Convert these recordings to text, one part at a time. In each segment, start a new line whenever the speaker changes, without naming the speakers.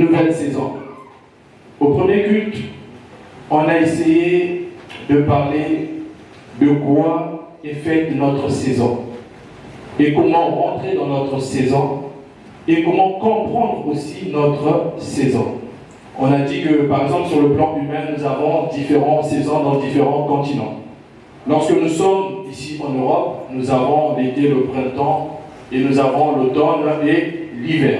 nouvelle saison. Au premier culte, on a essayé de parler de quoi est faite notre saison et comment rentrer dans notre saison et comment comprendre aussi notre saison. On a dit que, par exemple, sur le plan humain, nous avons différentes saisons dans différents continents. Lorsque nous sommes ici en Europe, nous avons l'été, le printemps, et nous avons l'automne et l'hiver.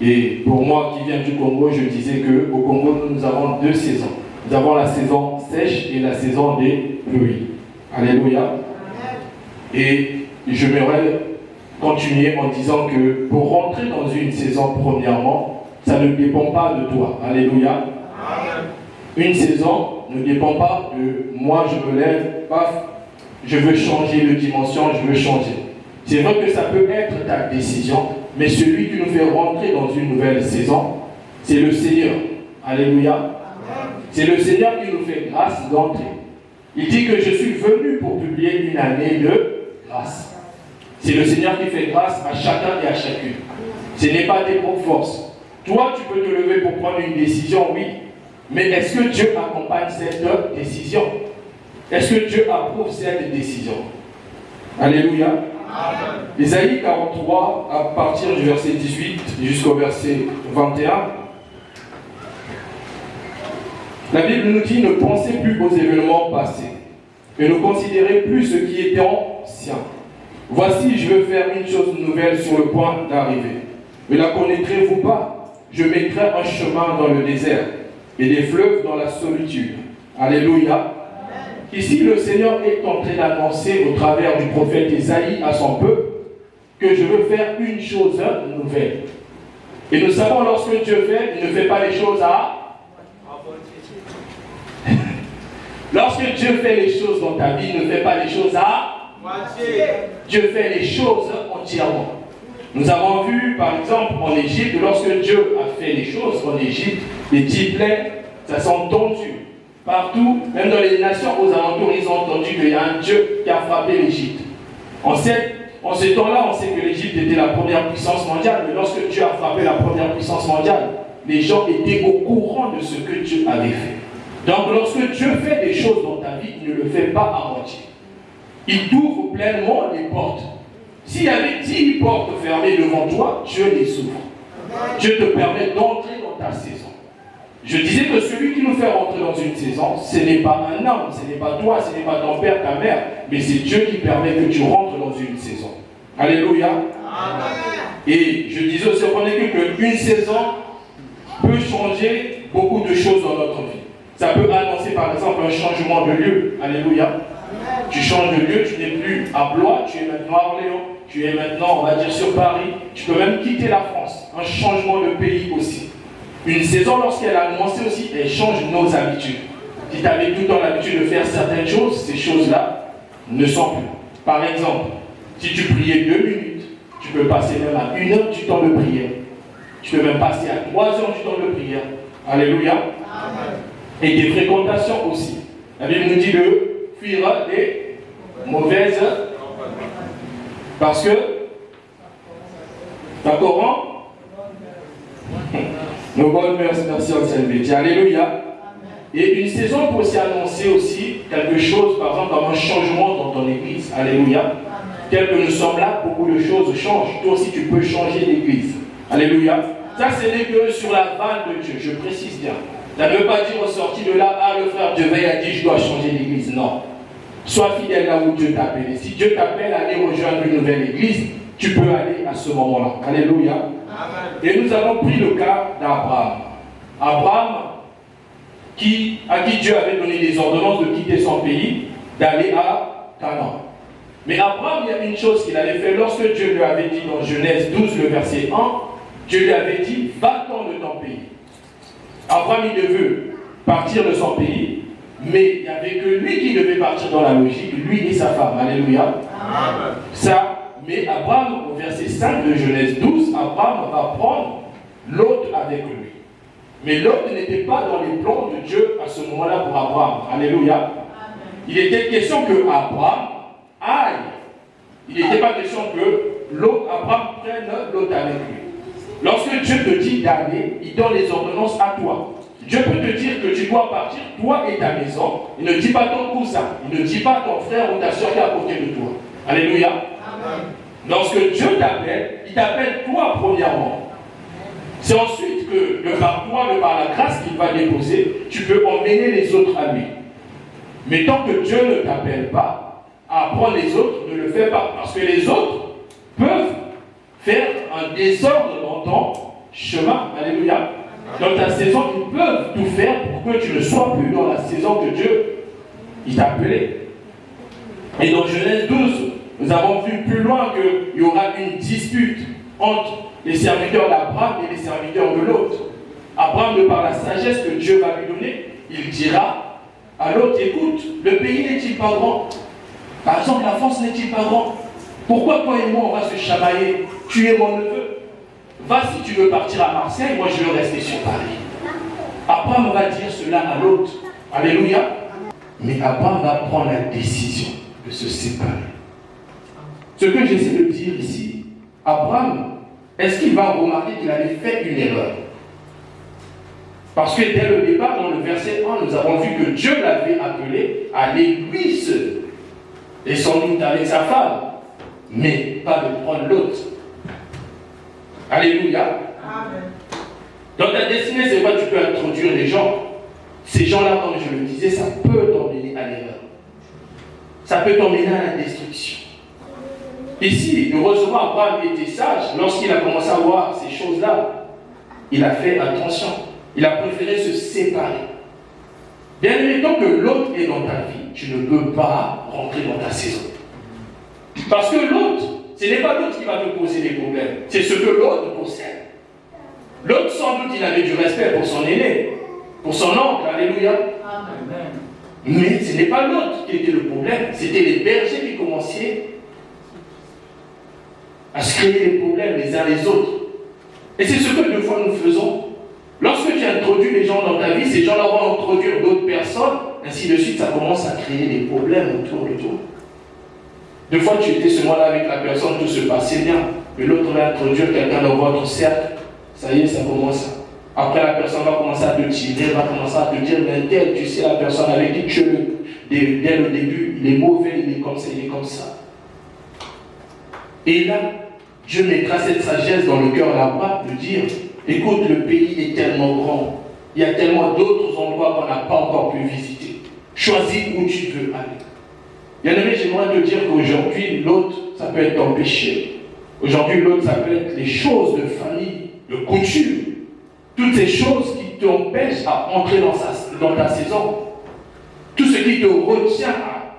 Et pour moi qui viens du Congo, je disais qu'au Congo, nous avons deux saisons. Nous avons la saison sèche et la saison des pluies. Alléluia. Et j'aimerais continuer en disant que pour rentrer dans une saison, premièrement, ça ne dépend pas de toi. Alléluia. Une saison ne dépend pas de moi, je me lève, paf, je veux changer de dimension, je veux changer. C'est vrai que ça peut être ta décision, mais celui qui nous fait rentrer dans une nouvelle saison, c'est le Seigneur. Alléluia. C'est le Seigneur qui nous fait grâce d'entrer. Il dit que je suis venu pour publier une année de grâce. C'est le Seigneur qui fait grâce à chacun et à chacune. Ce n'est pas tes propres forces. Toi, tu peux te lever pour prendre une décision, oui. Mais est-ce que Dieu accompagne cette décision? Est-ce que Dieu approuve cette décision? Alléluia. Ésaïe 43, à partir du verset 18 jusqu'au verset 21. La Bible nous dit: ne pensez plus aux événements passés et ne considérez plus ce qui était ancien. Voici, je veux faire une chose nouvelle sur le point d'arriver. Ne la connaîtrez-vous pas? Je mettrai un chemin dans le désert et des fleuves dans la solitude. Alléluia. Ici, le Seigneur est en train d'annoncer au travers du prophète Ésaïe à son peuple que je veux faire une chose nouvelle. Et nous savons, lorsque Dieu fait, il ne fait pas les choses à... Lorsque Dieu fait les choses dans ta vie, il ne fait pas les choses à... Dieu fait les choses entièrement. Nous avons vu, par exemple, en Égypte, lorsque Dieu a fait les choses en Égypte, les 10 plaies, ça s'est entendu. Partout, même dans les nations aux alentours, ils ont entendu qu'il y a un Dieu qui a frappé l'Égypte. En ce temps-là, on sait que l'Égypte était la première puissance mondiale, mais lorsque Dieu a frappé la première puissance mondiale, les gens étaient au courant de ce que Dieu avait fait. Donc, lorsque Dieu fait des choses dans ta vie, il ne le fait pas à moitié. Il t'ouvre pleinement les portes. S'il y avait 10 portes fermées devant toi, Dieu les ouvre. Dieu te permet d'entrer dans ta saison. Je disais que celui qui nous fait rentrer dans une saison, ce n'est pas un homme, ce n'est pas toi, ce n'est pas ton père, ta mère, mais c'est Dieu qui permet que tu rentres dans une saison. Alléluia. Et je disais aussi qu'une saison peut changer beaucoup de choses dans notre vie. Ça peut annoncer par exemple un changement de lieu. Alléluia. Tu changes de lieu, tu n'es plus à Blois, tu es maintenant à Orléans, tu es maintenant, on va dire, sur Paris. Tu peux même quitter la France. Un changement de pays aussi. Une saison, lorsqu'elle a annoncé aussi, elle change nos habitudes. Si tu avais tout le temps l'habitude de faire certaines choses, ces choses-là ne sont plus. Par exemple, si tu priais 2 minutes, tu peux passer même à 1 heure du temps de prière. Tu peux même passer à 3 heures du temps de prière. Alléluia. Amen. Et des fréquentations aussi. La Bible nous dit de fuir des mauvaises. Parce que, d'accord, nos bonnes mœurs, merci ancienne béti. Alléluia. Et une saison peut aussi annoncer aussi quelque chose, par exemple, comme un changement dans ton église. Alléluia. Tel que nous sommes là, beaucoup de choses changent. Toi aussi, tu peux changer l'église. Alléluia. Ça, ce n'est que sur la vanne de Dieu, je précise bien. Ça ne veut pas dire, sorti de là, ah, le frère Dieu a dit, je dois changer l'église. Non. Sois fidèle là où Dieu t'appelle. Et si Dieu t'appelle à aller rejoindre une nouvelle église, tu peux aller à ce moment-là. Alléluia. Amen. Et nous avons pris le cas d'Abraham. Abraham, à qui Dieu avait donné des ordonnances de quitter son pays, d'aller à Canaan. Mais Abraham, il y a une chose qu'il avait fait. Lorsque Dieu lui avait dit dans Genèse 12, le verset 1, Dieu lui avait dit, va-t'en de ton pays. Abraham, il devait partir de son pays, mais il n'y avait que lui qui devait partir dans la logique, lui et sa femme. Alléluia. Amen. Ça, mais Abraham, au verset 5 de Genèse 12, Abraham va prendre Lot avec lui. Mais Lot n'était pas dans les plans de Dieu à ce moment-là pour Abraham. Alléluia. Amen. Il était question que Abraham aille. Il n'était pas question que Abraham prenne Lot avec lui. Lorsque Dieu te dit d'aller, il donne les ordonnances à toi. Dieu peut te dire que tu dois partir, toi et ta maison. Il ne dit pas ton cousin, il ne dit pas ton frère ou ta soeur qui est à côté de toi. Alléluia. Amen. Lorsque Dieu t'appelle, il t'appelle toi premièrement. C'est ensuite que, de par toi, de par la grâce qu'il va déposer, tu peux emmener les autres à lui. Mais tant que Dieu ne t'appelle pas à apprendre les autres, ne le fais pas. Parce que les autres peuvent faire un désordre dans ton chemin. Alléluia. Dans ta saison, ils peuvent tout faire pour que tu ne sois plus dans la saison que Dieu t'a appelé. Et dans Genèse 12, nous avons vu plus loin qu'il y aura une dispute entre les serviteurs d'Abraham et les serviteurs de l'autre. Abraham, de par la sagesse que Dieu va lui donner, il dira à l'autre, écoute, le pays n'est-il pas grand? Par exemple, la France n'est-il pas grand? Pourquoi toi et moi on va se chamailler? Tu es mon neveu. Va si tu veux partir à Marseille, moi je veux rester sur Paris. Abraham va dire cela à l'autre. Alléluia. Mais Abraham va prendre la décision de se séparer. Ce que j'essaie de dire ici, Abraham, est-ce qu'il va remarquer qu'il avait fait une erreur? Parce que dès le départ, dans le verset 1, nous avons vu que Dieu l'avait appelé à aller lui seul. Et sans doute avec sa femme, mais pas de prendre l'autre. Alléluia. Amen. Dans ta destinée, c'est vrai que tu peux introduire les gens. Ces gens-là, comme je le disais, ça peut t'emmener à l'erreur. Ça peut t'emmener à la destruction. Ici, heureusement, Abraham était sage. Lorsqu'il a commencé à voir ces choses-là, il a fait attention. Il a préféré se séparer. Bien aimé, tant que l'autre est dans ta vie, tu ne peux pas rentrer dans ta saison. Parce que l'autre, ce n'est pas l'autre qui va te poser des problèmes. C'est ce que l'autre possède. L'autre, sans doute, il avait du respect pour son aîné, pour son oncle. Alléluia. Amen. Mais ce n'est pas l'autre qui était le problème. C'était les bergers qui commençaient à se créer des problèmes les uns les autres. Et c'est ce que deux fois nous faisons. Lorsque tu introduis les gens dans ta vie, ces gens-là vont introduire d'autres personnes, ainsi de suite, ça commence à créer des problèmes autour de toi. Deux fois, tu étais ce mois-là avec la personne, tout se passait bien, mais l'autre va introduire quelqu'un dans votre cercle, ça y est, ça commence. Après, la personne va commencer à te tirer, va commencer à te dire, mais tel, tu sais, la personne avec qui tu es, dès le début, il est mauvais, il est comme ça, il est comme ça. Et là, Dieu mettra cette sagesse dans le cœur d'Abraham de dire, écoute, le pays est tellement grand, il y a tellement d'autres endroits qu'on n'a pas encore pu visiter. Choisis où tu veux aller. Bien-aimé, j'aimerais te dire qu'aujourd'hui, l'autre, ça peut être ton péché. Aujourd'hui, l'autre, ça peut être les choses de famille, de coutume. Toutes ces choses qui t'empêchent à entrer dans ta saison. Tout ce qui te retient à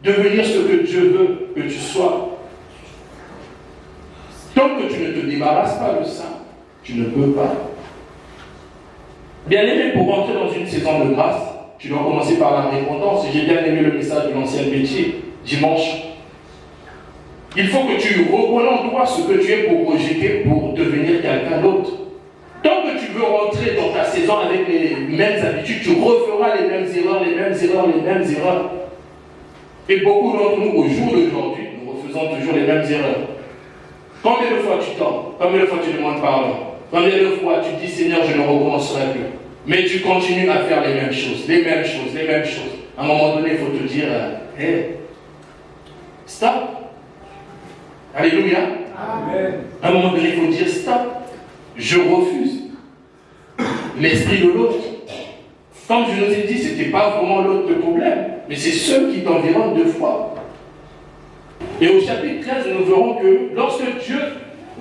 devenir ce que Dieu veut que tu sois. Tant que tu ne te débarrasses pas de ça, tu ne peux pas. Bien-aimé, pour rentrer dans une saison de grâce, tu dois commencer par la repentance. J'ai bien aimé le message de l'ancien métier, dimanche. Il faut que tu reconnais en toi ce que tu es pour rejeter, pour devenir quelqu'un d'autre. Tant que tu veux rentrer dans ta saison avec les mêmes habitudes, tu referas les mêmes erreurs, les mêmes erreurs, les mêmes erreurs. Et beaucoup d'entre nous, au jour d'aujourd'hui, nous refaisons toujours les mêmes erreurs. Combien de fois tu tombes? Combien de fois tu demandes pardon? Combien de fois tu dis Seigneur, je ne recommencerai plus? Mais tu continues à faire les mêmes choses, les mêmes choses, les mêmes choses. À un moment donné, il faut te dire, hey, stop. Alléluia. Amen. À un moment donné, il faut dire stop. Je refuse. L'esprit de l'autre. Comme je nous ai dit, ce n'était pas vraiment l'autre le problème, mais c'est ceux qui t'environnent deux fois. Et au chapitre 13, nous verrons que lorsque Dieu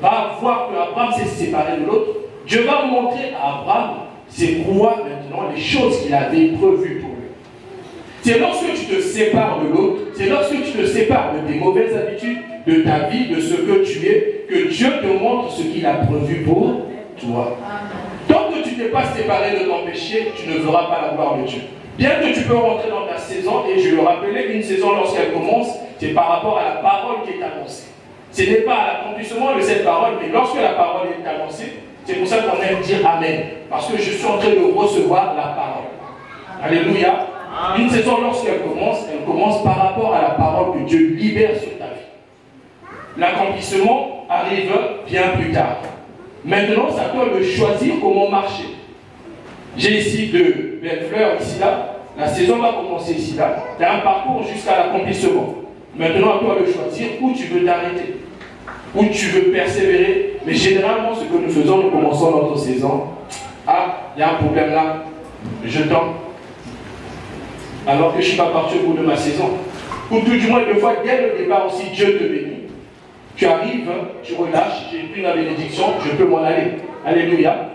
va voir que Abraham s'est séparé de l'autre, Dieu va montrer à Abraham c'est quoi maintenant les choses qu'il avait prévues pour lui. C'est lorsque tu te sépares de l'autre, c'est lorsque tu te sépares de tes mauvaises habitudes, de ta vie, de ce que tu es, que Dieu te montre ce qu'il a prévu pour toi. Tant que tu n'es pas séparé de ton péché, tu ne verras pas la gloire de Dieu. Bien que tu peux rentrer dans ta saison, et je le rappelais, une saison lorsqu'elle commence, c'est par rapport à la parole qui est annoncée. Ce n'est pas à l'accomplissement de cette parole, mais lorsque la parole est annoncée, c'est pour ça qu'on aime dire Amen. Parce que je suis en train de recevoir la parole. Alléluia. Une saison, lorsqu'elle commence par rapport à la parole que Dieu libère sur ta vie. L'accomplissement arrive bien plus tard. Maintenant, c'est à toi de choisir comment marcher. J'ai ici de belles fleurs, ici, là. La saison va commencer ici, là. Tu as un parcours jusqu'à l'accomplissement. Maintenant, à toi de choisir où tu veux t'arrêter, où tu veux persévérer. Mais généralement, ce que nous faisons, nous commençons notre saison. Ah, il y a un problème là. Je tends. Alors que je ne suis pas parti au bout de ma saison. Ou tout du moins, deux fois, dès le départ aussi, Dieu te bénit. Tu arrives, tu relâches, j'ai pris la bénédiction, je peux m'en aller. Alléluia.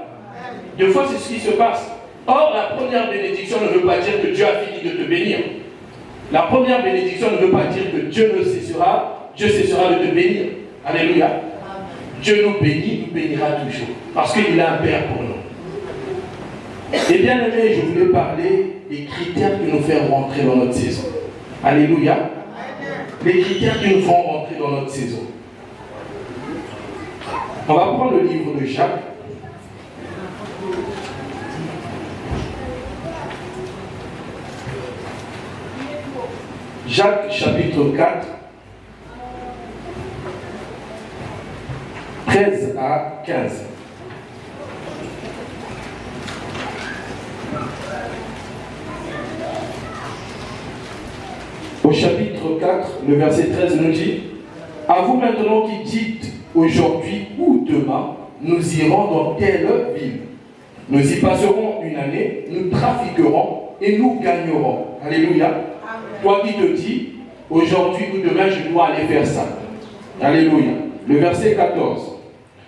Deux fois, c'est ce qui se passe. Or, la première bénédiction ne veut pas dire que Dieu a fini de te bénir. La première bénédiction ne veut pas dire que Dieu cessera de te bénir. Alléluia. Dieu nous bénit, nous bénira toujours. Parce qu'il a un Père pour nous. Et bien aimé, je voulais parler des critères qui nous font rentrer dans notre saison. Alléluia. Les critères qui nous font rentrer dans notre saison. On va prendre le livre de Jacques. Jacques chapitre 4, 13 à 15. Au chapitre 4, le verset 13 nous dit: à vous maintenant qui dites aujourd'hui ou demain, nous irons dans telle ville. Nous y passerons une année, nous trafiquerons et nous gagnerons. Alléluia. Amen. Toi qui te dis, aujourd'hui ou demain, je dois aller faire ça. Alléluia. Le verset 14.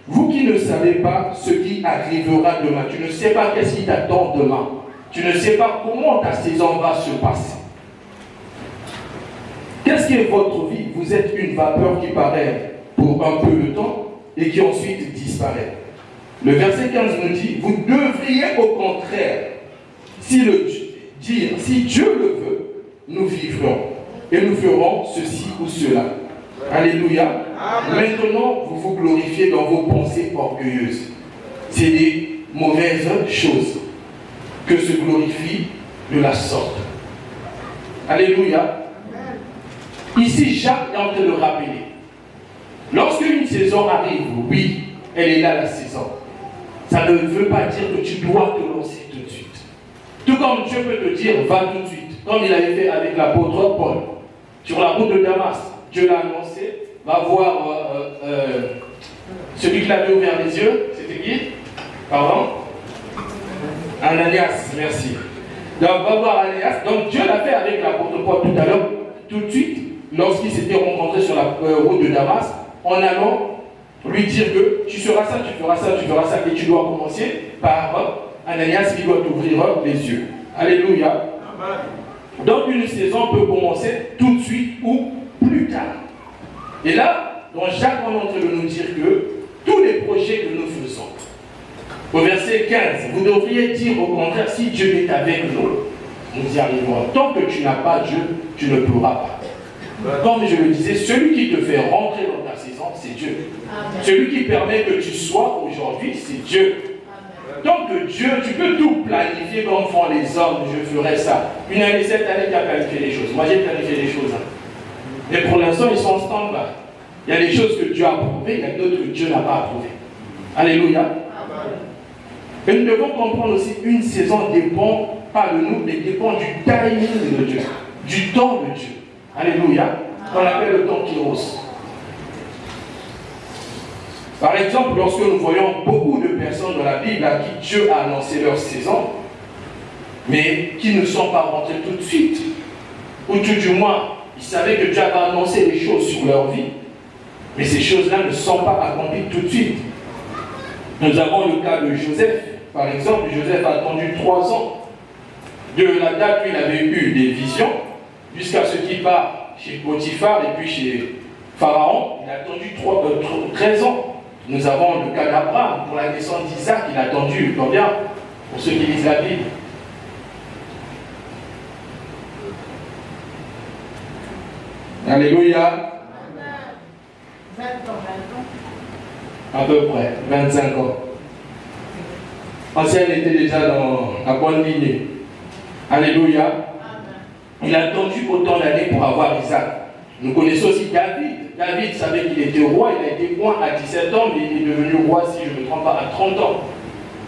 Vous qui ne savez pas ce qui arrivera demain, tu ne sais pas qu'est-ce qui t'attend demain. Tu ne sais pas comment ta saison va se passer. Qu'est-ce qui est votre vie? Vous êtes une vapeur qui paraît pour un peu de temps et qui ensuite disparaît. Le verset 15 nous dit: vous devriez au contraire, si Dieu le veut, nous vivrons et nous ferons ceci ou cela. Alléluia. Amen. Maintenant, vous vous glorifiez dans vos pensées orgueilleuses. C'est des mauvaises choses que se glorifient de la sorte. Alléluia. Ici, Jacques est en train de rappeler. Lorsque une saison arrive, oui, elle est là la saison. Ça ne veut pas dire que tu dois te lancer tout de suite. Tout comme Dieu peut te dire, va tout de suite. Comme il avait fait avec l'apôtre Paul. Sur la route de Damas, Dieu l'a annoncé, va voir celui qui l'avait ouvert les yeux. C'était qui? Pardon? Ananias, merci. Donc, va voir Ananias. Donc, Dieu l'a fait avec l'apôtre Paul tout à l'heure, tout de suite. Lorsqu'ils s'étaient rencontrés sur la route de Damas, en allant lui dire que tu feras ça, tu feras ça, tu feras ça, et tu dois commencer par Ananias qui doit t'ouvrir les yeux. Alléluia. Amen. Donc une saison peut commencer tout de suite ou plus tard. Et là, dans Jacques, on est en train de nous dire que tous les projets que nous faisons, au verset 15, vous devriez dire au contraire, si Dieu est avec nous, nous y arriverons. Tant que tu n'as pas Dieu, tu ne pourras pas. Comme je le disais, celui qui te fait rentrer dans ta saison, c'est Dieu. Amen. Celui qui permet que tu sois aujourd'hui, c'est Dieu. Amen. Donc Dieu, tu peux tout planifier comme font les hommes, je ferai ça. Une année, cette année, tu as planifié les choses. Moi, j'ai planifié les choses. Mais pour l'instant, ils sont en stand-by. Il y a des choses que Dieu a approuvées, il y a d'autres que Dieu n'a pas approuvées. Alléluia. Amen. Et nous devons comprendre aussi, une saison dépend pas de nous, mais dépend du timing de Dieu, du temps de Dieu. Alléluia. On appelle le temps Kairos. Par exemple, lorsque nous voyons beaucoup de personnes dans la Bible à qui Dieu a annoncé leur saison, mais qui ne sont pas rentrées tout de suite, ou tout du moins, ils savaient que Dieu avait annoncé des choses sur leur vie, mais ces choses-là ne sont pas accomplies tout de suite. Nous avons le cas de Joseph. Par exemple, Joseph a attendu 3 ans de la date où il avait eu des visions jusqu'à ce qu'il part chez Potiphar et puis chez Pharaon. Il a attendu 13 ans. Nous avons le cas d'Abraham pour la naissance d'Isaac. Il a attendu combien? Pour ceux qui lisent la Bible. Alléluia.
20 ans.
À peu près, 25 ans. Ancien était déjà dans la bonne lignée. Alléluia. Il a attendu autant d'années pour avoir Isaac. Nous connaissons aussi David. David savait qu'il était roi, il a été roi à 17 ans, mais il est devenu roi, si je ne me trompe pas, à 30 ans.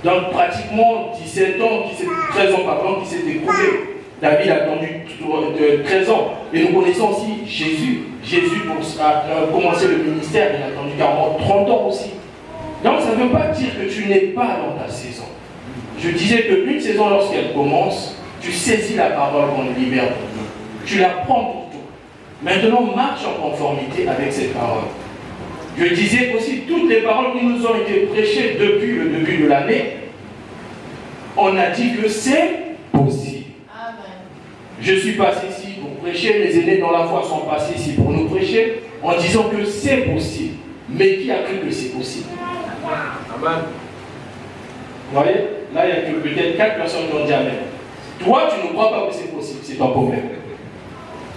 Donc pratiquement 17 ans, 13 ans pardon, qui s'est écoulé. David a attendu 13 ans. Et nous connaissons aussi Jésus. Jésus, pour commencer le ministère, il a attendu carrément 30 ans aussi. Donc ça ne veut pas dire que tu n'es pas dans ta saison. Je disais qu'une saison, lorsqu'elle commence, tu saisis la parole qu'on libère pour nous. Tu la prends pour toi. Maintenant, marche en conformité avec cette parole. Je disais aussi, toutes les paroles qui nous ont été prêchées depuis le début de l'année, on a dit que c'est possible. Amen. Je suis passé ici pour prêcher, mes aînés dans la foi sont passés ici pour nous prêcher, en disant que c'est possible. Mais qui a cru que c'est possible? Amen. Vous voyez? Là, il y a que peut-être 4 personnes qui ont dit Amen. Toi, tu ne crois pas que c'est possible, c'est ton problème.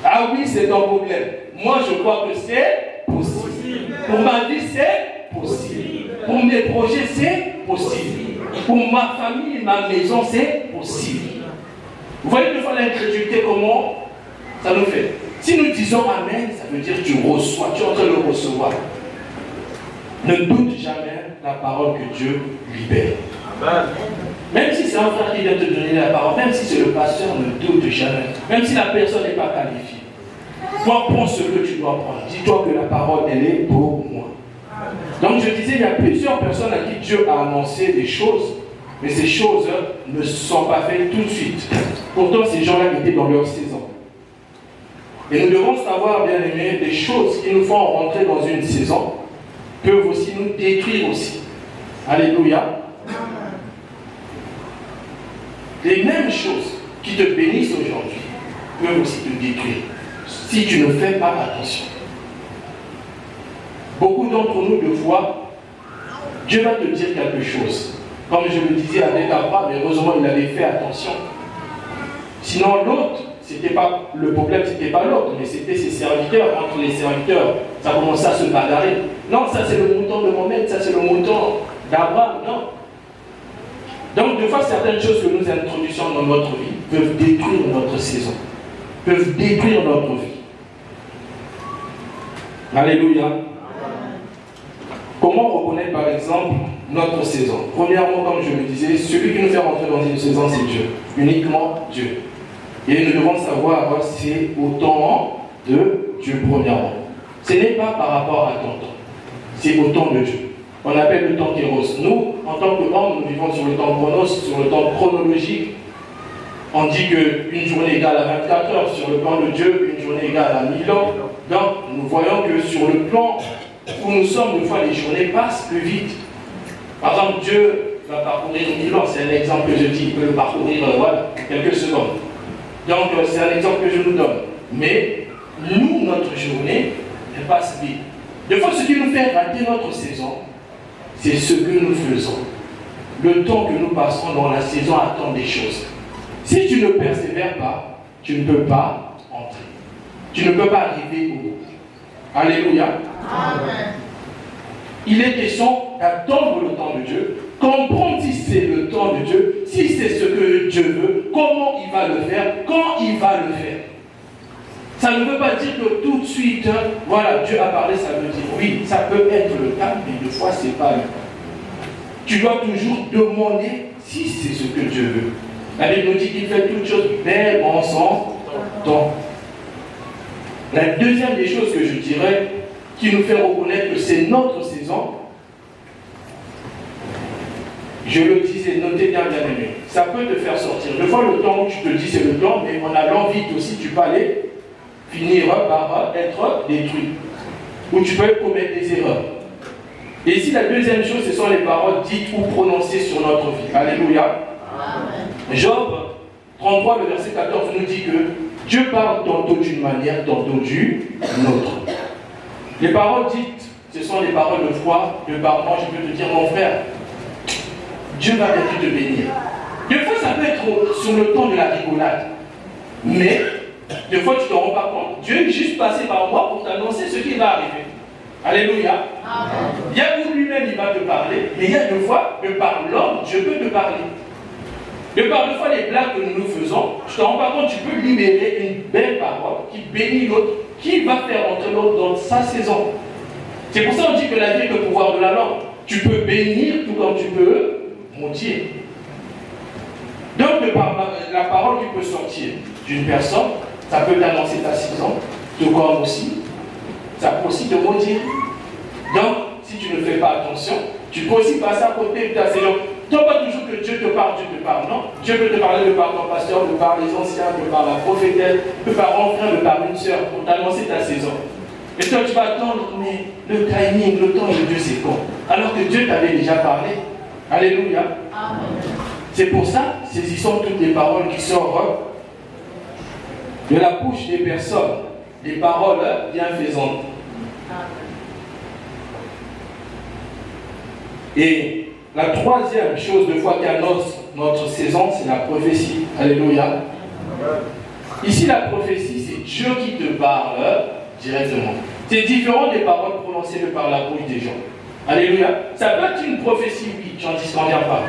Ah oui, c'est ton problème. Moi, je crois que c'est possible. Pour ma vie, c'est possible. Pour mes projets, c'est possible. Pour ma famille, ma maison, c'est possible. Vous voyez des fois l'incrédulité, comment ça nous fait? Si nous disons Amen, ça veut dire que tu reçois, tu es en train de recevoir. Ne doute jamais la parole que Dieu libère. Amen. Même si c'est un frère qui vient te donner la parole, même si c'est le pasteur, ne doute jamais. Même si la personne n'est pas qualifiée. Toi, prends ce que tu dois prendre. Dis-toi que la parole, elle est pour moi. Donc je disais, il y a plusieurs personnes à qui Dieu a annoncé des choses, mais ces choses ne se sont pas faites tout de suite. Pourtant, ces gens-là étaient dans leur saison. Et nous devons savoir, bien aimés, des choses qui nous font rentrer dans une saison peuvent aussi nous détruire aussi. Alléluia. Les mêmes choses qui te bénissent aujourd'hui peuvent aussi te détruire si tu ne fais pas attention. Beaucoup d'entre nous, de fois, Dieu va te dire quelque chose. Comme je le disais avec Abraham, heureusement il avait fait attention. Sinon l'autre, c'était pas le problème, c'était pas l'autre, mais c'était ses serviteurs. Entre les serviteurs, ça commençait à se bagarrer. Non, ça c'est le mouton de Mohamed, ça c'est le mouton d'Abraham, non. Donc, de fois, certaines choses que nous introduisons dans notre vie peuvent détruire notre saison, peuvent détruire notre vie. Alléluia. Comment reconnaître, par exemple, notre saison? Premièrement, comme je le disais, celui qui nous fait rentrer dans une saison, c'est Dieu. Uniquement Dieu. Et nous devons savoir, c'est au temps de Dieu, premièrement. Ce n'est pas par rapport à ton temps. C'est au temps de Dieu. On appelle le temps kéros. Nous, en tant qu'hommes, nous vivons sur le temps chronos, sur le temps chronologique. On dit qu'une journée égale à 24 heures. Sur le plan de Dieu, une journée égale à 1000 ans. Donc, nous voyons que sur le plan où nous sommes, des fois, les journées passent plus vite. Par exemple, Dieu va parcourir 1000 ans. C'est un exemple que je dis. Il peut le parcourir voilà, quelques secondes. Donc, c'est un exemple que je nous donne. Mais, nous, notre journée, elle passe vite. Des fois, ce qui nous fait rater notre saison, c'est ce que nous faisons. Le temps que nous passons dans la saison attend des choses. Si tu ne persévères pas, tu ne peux pas entrer. Tu ne peux pas arriver au bout. Alléluia. Amen. Il est question d'attendre le temps de Dieu, comprendre si c'est le temps de Dieu, si c'est ce que Dieu veut, comment il va le faire, quand il va le faire. Ça ne veut pas dire que tout de suite, voilà, Dieu a parlé, ça veut dire oui, ça peut être le cas, mais des fois, ce n'est pas le cas. Tu dois toujours demander si c'est ce que Dieu veut. La Bible nous dit qu'il fait toutes choses belles en son temps. La deuxième des choses que je dirais, qui nous fait reconnaître que c'est notre saison, je le disais, notez bien aimé, ça peut te faire sortir. Des fois, le temps où tu te dis c'est le temps, mais on a l'envie aussi, tu peux aller finir par être détruit. Ou tu peux commettre des erreurs. Et ici, la deuxième chose, ce sont les paroles dites ou prononcées sur notre vie. Alléluia. Amen. Job 33, le verset 14 nous dit que Dieu parle tantôt d'une manière, tantôt d'une autre. Les paroles dites, ce sont des paroles de foi, de pardon. Je peux te dire, mon frère, Dieu va bientôt te bénir. Des fois, ça peut être sur le ton de la rigolade. Mais, des fois, tu ne te rends pas compte. Dieu est juste passé par moi pour t'annoncer ce qui va arriver. Alléluia. Amen. Il y a où lui-même, il va te parler. Mais il y a des fois que par l'homme, Dieu peut te parler. Mais par deux fois, les blagues que nous nous faisons, je te rends pas compte, tu peux libérer une belle parole qui bénit l'autre, qui va faire entrer l'autre dans sa saison. C'est pour ça qu'on dit que la vie est le pouvoir de la langue. Tu peux bénir tout comme tu peux maudire. Donc, la parole qui peut sortir d'une personne, ça peut t'annoncer ta saison, tout comme aussi, ça peut aussi te maudire. Donc, si tu ne fais pas attention, tu peux aussi passer à côté de ta saison. Donc, pas toujours que Dieu te parle, non. Dieu peut te parler de par ton pasteur, de par les anciens, de par la prophétesse, de par un frère, de par une soeur, pour t'annoncer ta saison. Et toi, tu vas attendre, mais le timing, le temps de Dieu, c'est quand? Alors que Dieu t'avait déjà parlé. Alléluia. Amen. C'est pour ça, saisissons toutes les paroles qui sortent de la bouche des personnes, des paroles bienfaisantes. Et la troisième chose de foi qui annonce notre saison, c'est la prophétie. Alléluia. Ici, la prophétie, c'est Dieu qui te parle directement. C'est différent des paroles prononcées par la bouche des gens. Alléluia. Ça peut être une prophétie, oui, j'en discorde pas.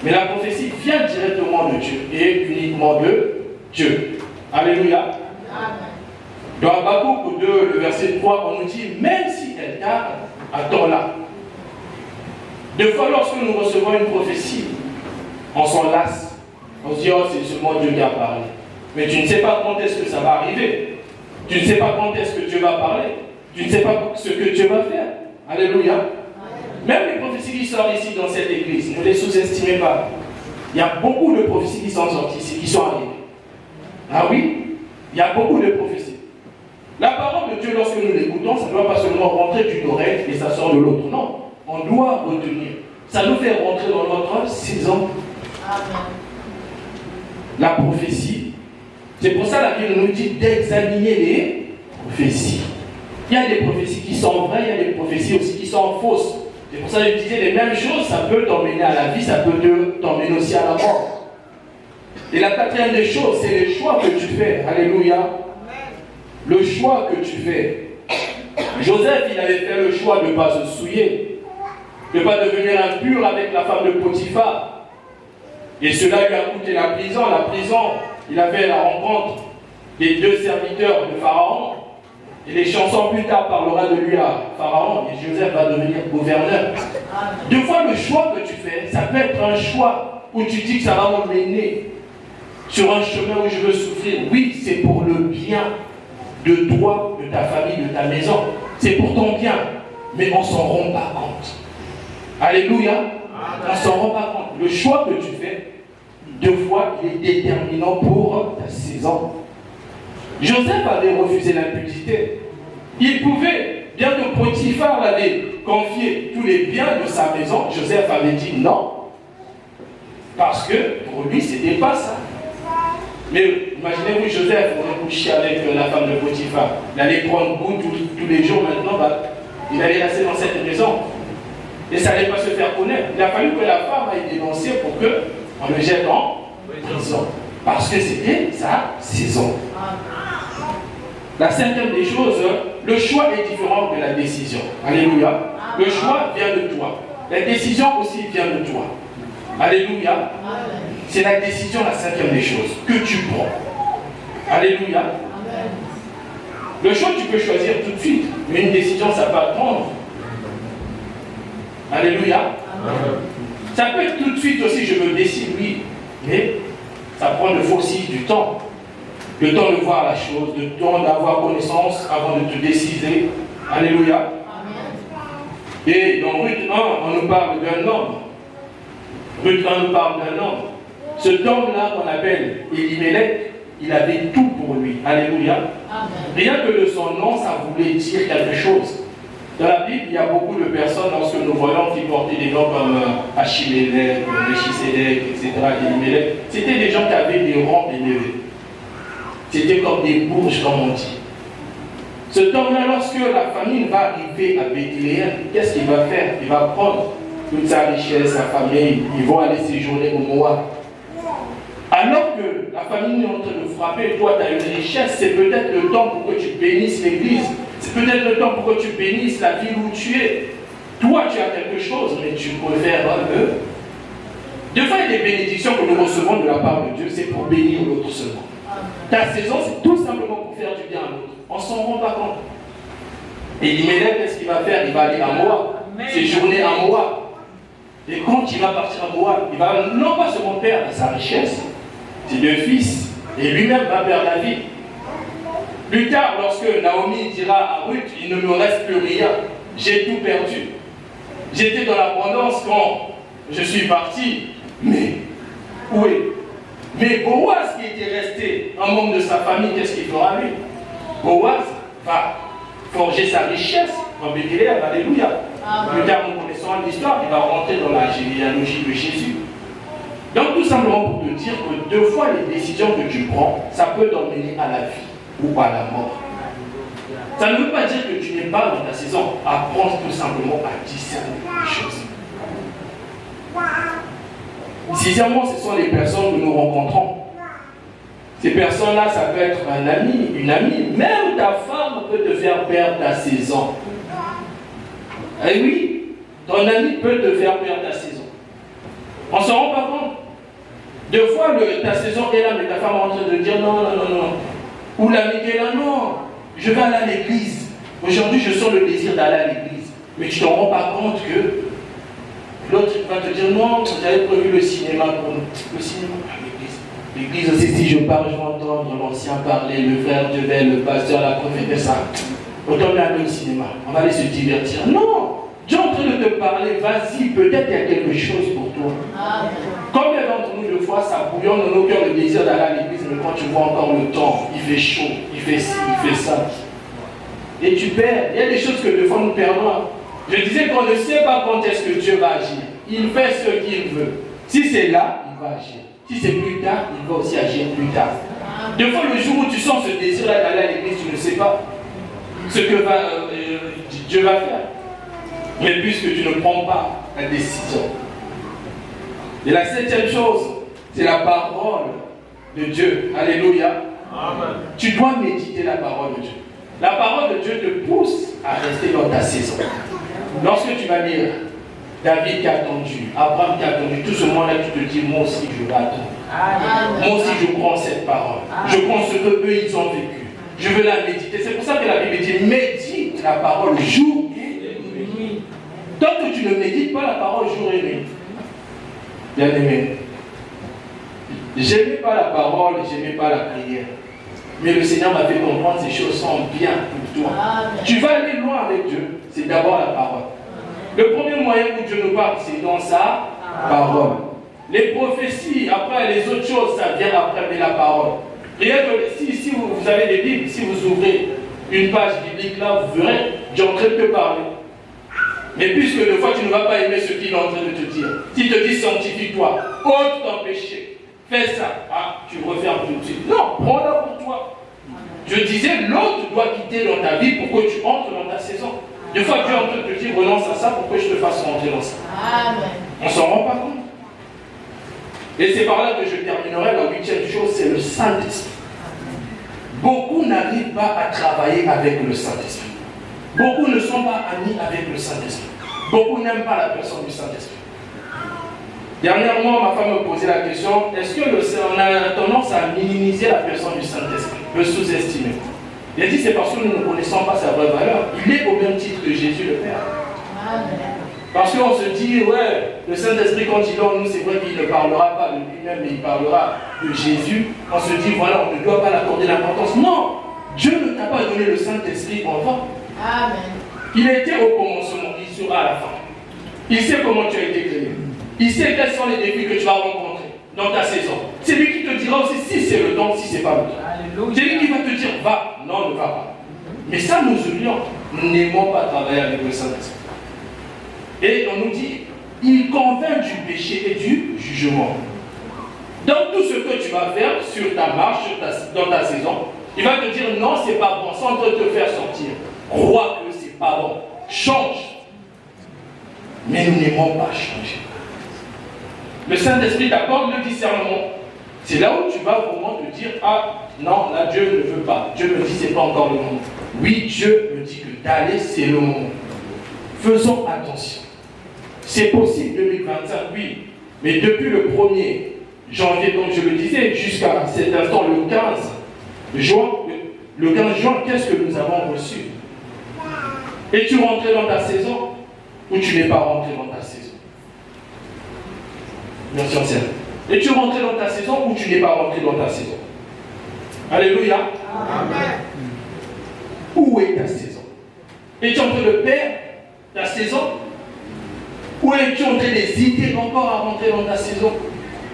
Mais la prophétie vient directement de Dieu et uniquement de Dieu. Alléluia. Dans Habakkuk 2, le verset 3, on nous dit, même si elle tarde, attends-la. Deux fois, lorsque nous recevons une prophétie, on s'en lasse. On se dit, oh, c'est seulement Dieu qui a parlé. Mais tu ne sais pas quand est-ce que ça va arriver. Tu ne sais pas quand est-ce que Dieu va parler. Tu ne sais pas ce que Dieu va faire. Alléluia. Même les prophéties qui sortent ici dans cette église, ne les sous-estimez pas. Il y a beaucoup de prophéties qui sont sorties ici, qui sont arrivées. Ah oui, il y a beaucoup de prophéties. La parole de Dieu, lorsque nous l'écoutons, ça ne doit pas seulement rentrer d'une oreille et ça sort de l'autre. Non, on doit retenir. Ça nous fait rentrer dans notre saison. Amen. La prophétie. C'est pour ça que la Bible nous dit d'examiner les prophéties. Il y a des prophéties qui sont vraies, il y a des prophéties aussi qui sont fausses. C'est pour ça que je disais les mêmes choses, ça peut t'emmener à la vie, ça peut t'emmener aussi à la mort. Et la quatrième des choses, c'est les choix que tu fais. Alléluia. Le choix que tu fais. Joseph, il avait fait le choix de ne pas se souiller, de ne pas devenir impur avec la femme de Potiphar. Et cela lui a coûté la prison. La prison, il avait la rencontre des deux serviteurs de Pharaon. Et les chansons plus tard parlera de lui à Pharaon. Et Joseph va devenir gouverneur. Deux fois, le choix que tu fais, ça peut être un choix où tu dis que ça va m'emmener sur un chemin où je veux souffrir. Oui, c'est pour le bien de toi, de ta famille, de ta maison. C'est pour ton bien. Mais on ne s'en rend pas compte. Alléluia. On ne s'en rend pas compte. Le choix que tu fais, deux fois, il est déterminant pour ta saison. Joseph avait refusé l'impudicité. Il pouvait, bien que Potiphar l'avait confié tous les biens de sa maison, Joseph avait dit non. Parce que pour lui, ce n'était pas ça. Mais imaginez-vous, Joseph, on est couché avec la femme de Potiphar. Il allait prendre goût tous les jours maintenant, il allait rester dans cette maison. Et ça n'allait pas se faire connaître. Il a fallu que la femme aille dénoncer pour qu'on le jette en prison. Parce que c'était sa saison. La cinquième des choses, le choix est différent de la décision. Alléluia. Le choix vient de toi. La décision aussi vient de toi. Alléluia. C'est la décision, la cinquième des choses, que tu prends. Alléluia. Le choix, tu peux choisir tout de suite. Mais une décision, ça peut attendre. Alléluia. Ça peut être tout de suite aussi, je me décide, oui. Mais ça prend aussi du temps. Le temps de voir la chose, le temps d'avoir connaissance avant de te décider. Alléluia. Et dans Ruth 1, on nous parle d'un homme. Ruth 1 nous parle d'un homme. Cet homme-là qu'on appelle Elimelech, il avait tout pour lui. Alléluia. Rien que de son nom, ça voulait dire quelque chose. Dans la Bible, il y a beaucoup de personnes, lorsque nous voyons qui portaient des noms comme Achimélec, Méchisédek, etc., Elimelech, c'était des gens qui avaient des rangs élevés. C'était comme des bourges, comme on dit. Ce homme-là, lorsque la famine va arriver à Bethléem, qu'est-ce qu'il va faire? Il va prendre toute sa richesse, sa famille, ils vont aller séjourner au Moab. Alors que la famine est en train de frapper, toi tu as une richesse, c'est peut-être le temps pour que tu bénisses l'église, c'est peut-être le temps pour que tu bénisses la ville où tu es. Toi tu as quelque chose, mais tu préfères Deux fois, il y a des bénédictions que nous recevons de la part de Dieu, c'est pour bénir l'autre seulement. Ta saison, c'est tout simplement pour faire du bien à l'autre. On ne s'en rend pas compte. Et l'Imelec, qu'est-ce qu'il va faire? Il va aller à Moab. Séjourner à Moab. Et quand il va partir à Moab, il va non pas seulement perdre sa richesse, ses deux fils, et lui-même va perdre la vie. Plus tard, lorsque Naomi dira à Ruth, il ne me reste plus rien, j'ai tout perdu. J'étais dans l'abondance quand je suis parti, mais où est? Mais Boaz qui était resté un membre de sa famille, qu'est-ce qu'il fera lui? Boaz va forger sa richesse en Bethléem, alléluia. Plus tard, nous connaissons l'histoire, il va rentrer dans la généalogie de Jésus. Donc, tout simplement pour te dire que deux fois les décisions que tu prends, ça peut t'emmener à la vie ou à la mort. Ça ne veut pas dire que tu n'es pas dans ta saison. Apprends tout simplement à discerner les choses. Sixièmement, ce sont les personnes que nous rencontrons. Ces personnes-là, ça peut être un ami, une amie. Même ta femme peut te faire perdre ta saison. Eh oui, ton ami peut te faire perdre ta saison. On ne s'en rend pas compte. Deux fois, ta saison est là, mais ta femme est en train de dire non, non, non, non. Ou l'ami qui est là, non, je vais aller à l'église. Aujourd'hui, je sens le désir d'aller à l'église. Mais tu ne te rends pas compte que l'autre va te dire non, j'avais prévu le cinéma pour nous. Le cinéma, l'église. L'église aussi, si je parle, je vais entendre l'ancien parler, le frère de Belle, le pasteur, la prophétesse. Autant aller au cinéma, on va aller se divertir. Non! Dieu est en train de te parler, vas-y, peut-être il y a quelque chose pour toi. Combien d'entre nous, deux fois, ça bouillonne dans nos cœurs le désir d'aller à l'église, mais quand tu vois encore le temps, il fait chaud, il fait ci, il fait ça. Et tu perds. Il y a des choses que deux fois nous perdons. Je disais qu'on ne sait pas quand est-ce que Dieu va agir. Il fait ce qu'il veut. Si c'est là, il va agir. Si c'est plus tard, il va aussi agir plus tard. Deux fois, le jour où tu sens ce désir-là d'aller à l'église, tu ne sais pas ce que Dieu va faire. Mais puisque tu ne prends pas la décision. Et la septième chose, c'est la parole de Dieu. Alléluia. Amen. Tu dois méditer la parole de Dieu. La parole de Dieu te pousse à rester dans ta saison. Lorsque tu vas lire David qui a attendu, Abraham qui a attendu, tout ce monde-là, tu te dis, moi aussi je vais attendre. Amen. Moi aussi je prends cette parole. Je prends ce que eux ils ont vécu. Je veux la méditer. C'est pour ça que la Bible dit, médite la parole jour et nuit. Tant que tu ne médites pas la parole jour et nuit. Bien aimé, j'aimais pas la parole, j'aimais pas la prière. Mais le Seigneur m'a fait comprendre ces choses sont bien pour toi. Amen. Tu vas aller loin avec Dieu, c'est d'abord la parole. Le premier moyen où Dieu nous parle, c'est dans sa parole. Les prophéties, après les autres choses, ça vient après, mais la parole. Rien que si vous avez des Bibles, si vous ouvrez une page biblique là, vous verrez, Dieu est en train de te parler. Mais puisque des fois tu ne vas pas aimer ce qu'il est en train de te dire, s'il te dit sanctifie-toi, ôte ton péché, fais ça, tu refermes tout de suite. Non, prends-la pour toi. Je disais, l'autre doit quitter dans ta vie pour que tu entres dans ta saison. Des fois Dieu est en train de te dire renonce à ça pour que je te fasse rentrer dans ça. Amen. On ne s'en rend pas compte. Et c'est par là que je terminerai. La huitième chose, c'est le Saint-Esprit. Beaucoup n'arrivent pas à travailler avec le Saint-Esprit. Beaucoup ne sont pas amis avec le Saint-Esprit. Beaucoup n'aiment pas la personne du Saint-Esprit. Dernièrement, ma femme me posait la question, est-ce que on a tendance à minimiser la personne du Saint-Esprit, le sous-estimer? Il a dit, c'est parce que nous ne connaissons pas sa vraie valeur. Il est au même titre que Jésus le Père. Amen. Parce qu'on se dit, ouais, le Saint-Esprit, quand il est en nous, c'est vrai qu'il ne parlera pas de lui-même, mais il parlera de Jésus. On se dit, voilà, on ne doit pas l'accorder l'importance. Non, Dieu ne t'a pas donné le Saint-Esprit en vain. Amen. Il était au commencement, il sera à la fin. Il sait comment tu as été créé. Il sait quels sont les défis que tu vas rencontrer dans ta saison. C'est lui qui te dira aussi si c'est le temps, si c'est pas le temps. C'est lui qui va te dire, va, non, ne va pas. Mais ça, nous oublions. Nous n'aimons pas travailler avec le Saint-Esprit. Et on nous dit, il convainc du péché et du jugement. Dans tout ce que tu vas faire sur ta marche, dans ta saison, il va te dire, non, c'est pas bon, sans te faire sortir. Crois que c'est pas bon. Change. Mais nous n'aimons pas changer. Le Saint-Esprit t'accorde le discernement. C'est là où tu vas vraiment te dire, ah non, là Dieu ne veut pas. Dieu me dit, c'est pas encore le moment. Oui, Dieu me dit que d'aller, c'est le moment. Faisons attention. C'est possible 2025, oui. Mais depuis le 1er janvier, comme je le disais, jusqu'à cet instant, le 15 juin, qu'est-ce que nous avons reçu? Es-tu rentré dans ta saison ou tu n'es pas rentré dans ta saison? Merci ancienne. Es-tu rentré dans ta saison ou tu n'es pas rentré dans ta saison? Alléluia. Amen. Où est ta saison? Es-tu en train de perdre ta saison? Ou es-tu en train d'hésiter encore à rentrer dans ta saison?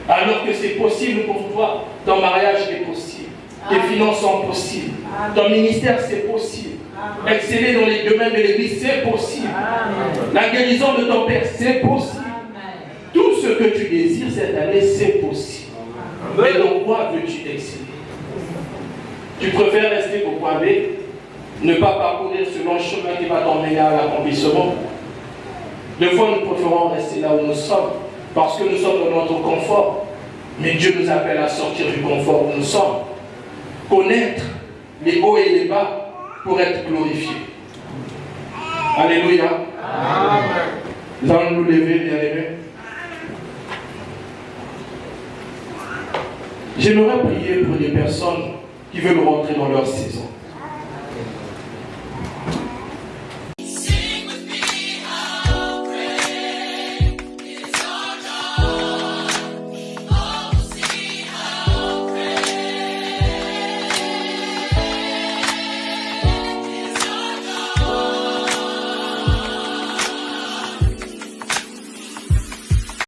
Alors que c'est possible pour toi. Ton mariage est possible. Tes finances sont possibles. Ton ministère c'est possible. Exceller dans les domaines de l'église c'est possible. La guérison de ton père c'est possible. Tout ce que tu désires cette année c'est possible. Mais dans quoi veux-tu exceller? Tu préfères rester au point B, ne pas parcourir ce long chemin qui va t'emmener à l'accomplissement? Des fois, nous préférons rester là où nous sommes, parce que nous sommes dans notre confort. Mais Dieu nous appelle à sortir du confort où nous sommes. Connaître les hauts et les bas pour être glorifiés. Alléluia. Amen. Nous allons nous lever, bien-aimés. J'aimerais prier pour des personnes qui veulent rentrer dans leur saison.